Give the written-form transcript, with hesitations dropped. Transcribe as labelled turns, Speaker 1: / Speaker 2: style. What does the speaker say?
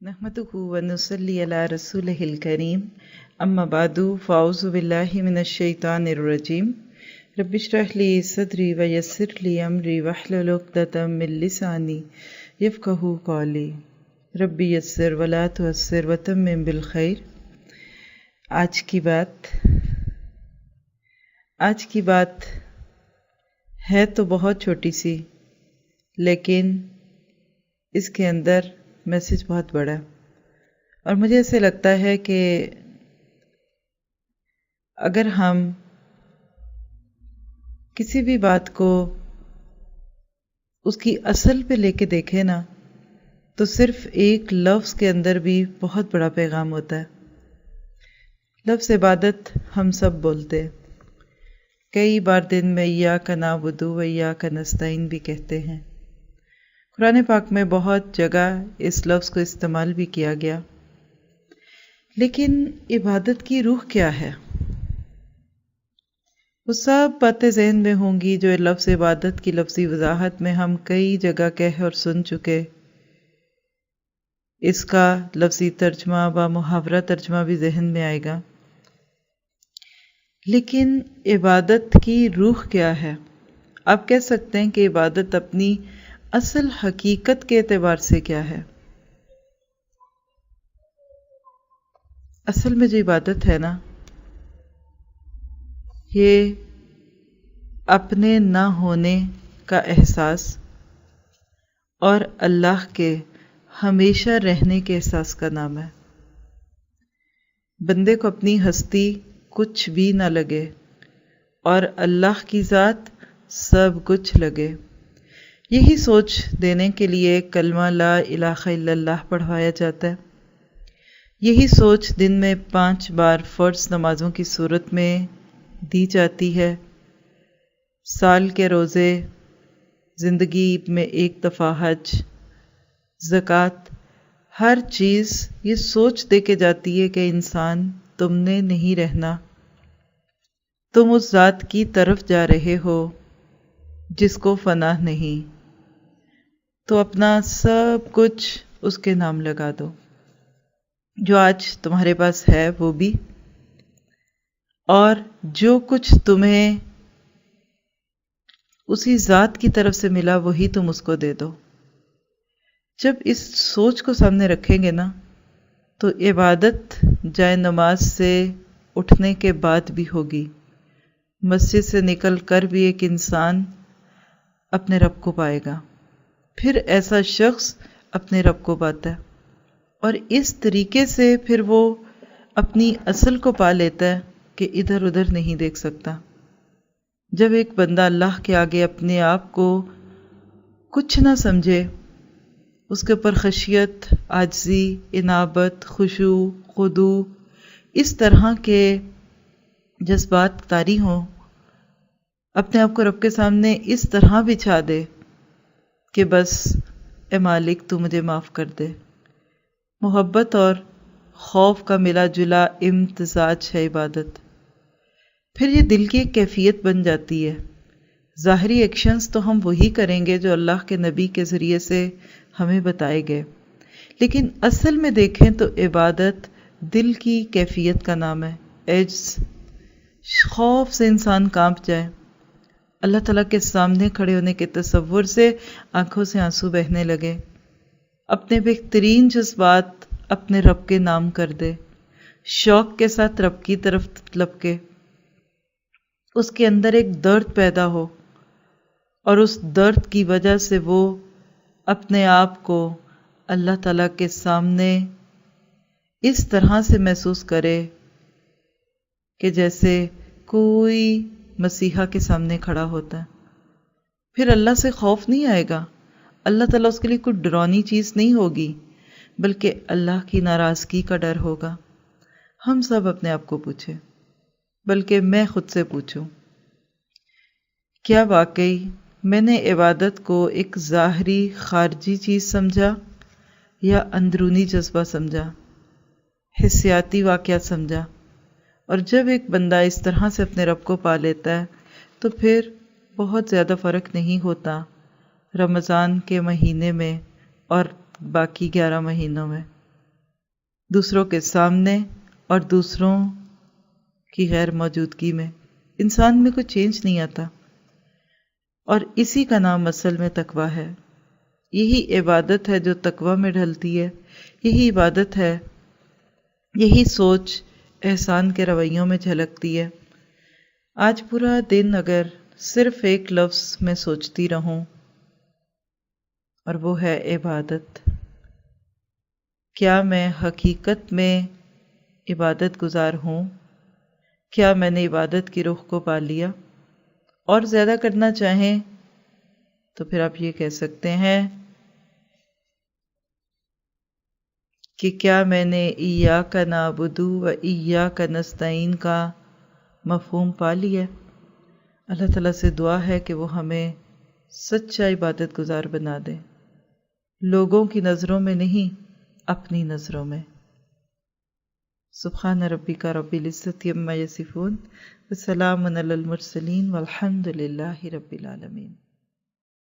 Speaker 1: نحمده ونصلي على رسوله الكريم اما بعد فاعوذ بالله من الشيطان الرجيم رب اشرح لي صدري ويسر لي امري واحلل عقدة من لساني يفقهوا قولي رب يسر ولا تعسر وتمم بالخير۔ آج کی بات ہے تو بہت چھوٹی سی، لیکن اس کے اندر میسج بہت بڑا ہے، اور مجھے ایسے لگتا ہے کہ اگر ہم کسی بھی بات کو اس کی اصل پہ لے کے دیکھیں نا، تو صرف ایک لفظ کے اندر بھی بہت بڑا پیغام ہوتا ہے۔ لفظ عبادت ہم سب بولتے ہیں، کئی بار دن میں ایاک نعبد و ایاک نستعین بھی کہتے ہیں۔ قرآن پاک میں بہت جگہ اس لفظ کو استعمال بھی کیا گیا، لیکن عبادت کی روح کیا ہے؟ وہ سب باتیں ذہن میں ہوں گی جو لفظ عبادت کی لفظی وضاحت میں ہم کئی جگہ کہہ اور سن چکے۔ اس کا لفظی ترجمہ و محاورہ ترجمہ بھی ذہن میں آئے گا، لیکن عبادت کی روح کیا ہے؟ آپ کہہ سکتے ہیں کہ عبادت اپنی اصل حقیقت کے اعتبار سے کیا ہے؟ اصل میں جو عبادت ہے نا، یہ اپنے نہ ہونے کا احساس اور اللہ کے ہمیشہ رہنے کے احساس کا نام ہے۔ بندے کو اپنی ہستی کچھ بھی نہ لگے اور اللہ کی ذات سب کچھ لگے، یہی سوچ دینے کے لیے کلمہ لا الہ الا اللہ پڑھوایا جاتا ہے۔ یہی سوچ دن میں 5 بار فرض نمازوں کی صورت میں دی جاتی ہے، سال کے روزے، زندگی میں 1 دفعہ حج، زکوٰۃ، ہر چیز یہ سوچ دے کے جاتی ہے کہ انسان تم نے نہیں رہنا، تم اس ذات کی طرف جا رہے ہو جس کو فنا نہیں، تو اپنا سب کچھ اس کے نام لگا دو، جو آج تمہارے پاس ہے وہ بھی، اور جو کچھ تمہیں اسی ذات کی طرف سے ملا وہی تم اس کو دے دو۔ جب اس سوچ کو سامنے رکھیں گے نا، تو عبادت جائے نماز سے اٹھنے کے بعد بھی ہوگی، مسجد سے نکل کر بھی ایک انسان اپنے رب کو پائے گا، پھر ایسا شخص اپنے رب کو پاتا ہے، اور اس طریقے سے پھر وہ اپنی اصل کو پا لیتا ہے کہ ادھر ادھر نہیں دیکھ سکتا۔ جب ایک بندہ اللہ کے آگے اپنے آپ کو کچھ نہ سمجھے، اس کے اوپر خشیت، عاجزی، انابت، خشوع، خضوع، اس طرح کے جذبات طاری ہوں، اپنے آپ کو رب کے سامنے اس طرح بچھا دے کہ بس اے مالک تو مجھے معاف کر دے۔ محبت اور خوف کا ملا جلا امتزاج ہے عبادت۔ پھر یہ دل کی ایک کیفیت بن جاتی ہے۔ ظاہری ایکشنز تو ہم وہی کریں گے جو اللہ کے نبی کے ذریعے سے ہمیں بتائے گئے، لیکن اصل میں دیکھیں تو عبادت دل کی کیفیت کا نام ہے۔ عجز، خوف سے انسان کانپ جائے، اللہ تعالیٰ کے سامنے کھڑے ہونے کے تصور سے آنکھوں سے آنسو بہنے لگے، اپنے بہترین جذبات اپنے رب کے نام کر دے، شوق کے ساتھ رب کی طرف لپکے، اس کے اندر ایک درد پیدا ہو، اور اس درد کی وجہ سے وہ اپنے آپ کو اللہ تعالیٰ کے سامنے اس طرح سے محسوس کرے کہ جیسے کوئی مسیحا کے سامنے کھڑا ہوتا ہے۔ پھر اللہ سے خوف نہیں آئے گا، اللہ تعالیٰ اس کے لیے کوئی ڈراؤنی چیز نہیں ہوگی، بلکہ اللہ کی ناراضگی کا ڈر ہوگا۔ ہم سب اپنے آپ کو پوچھیں، بلکہ میں خود سے پوچھوں، کیا واقعی میں نے عبادت کو ایک ظاہری خارجی چیز سمجھا یا اندرونی جذبہ سمجھا، حسیاتی واقعہ سمجھا؟ اور جب ایک بندہ اس طرح سے اپنے رب کو پا لیتا ہے تو پھر بہت زیادہ فرق نہیں ہوتا رمضان کے مہینے میں اور باقی 11 مہینوں میں۔ دوسروں کے سامنے اور دوسروں کی غیر موجودگی میں انسان میں کوئی چینج نہیں آتا، اور اسی کا نام اصل میں تقویٰ ہے۔ یہی عبادت ہے جو تقویٰ میں ڈھلتی ہے، یہی عبادت ہے، یہی سوچ احسان کے رویوں میں جھلکتی ہے۔ آج پورا دن اگر صرف ایک لفظ میں سوچتی رہوں اور وہ ہے عبادت، کیا میں حقیقت میں عبادت گزار ہوں؟ کیا میں نے عبادت کی رخ کو پا لیا؟ اور زیادہ کرنا چاہیں تو پھر آپ یہ کہہ سکتے ہیں کہ کیا میں نے ایاک نعبد و ایاک نستعین کا مفہوم پا لیا؟ اللہ تعالیٰ سے دعا ہے کہ وہ ہمیں سچا عبادت گزار بنا دے، لوگوں کی نظروں میں نہیں، اپنی نظروں میں۔ سبحان ربک رب العزت عما یصفون وسلام علی المرسلین والحمد للہ رب العالمین۔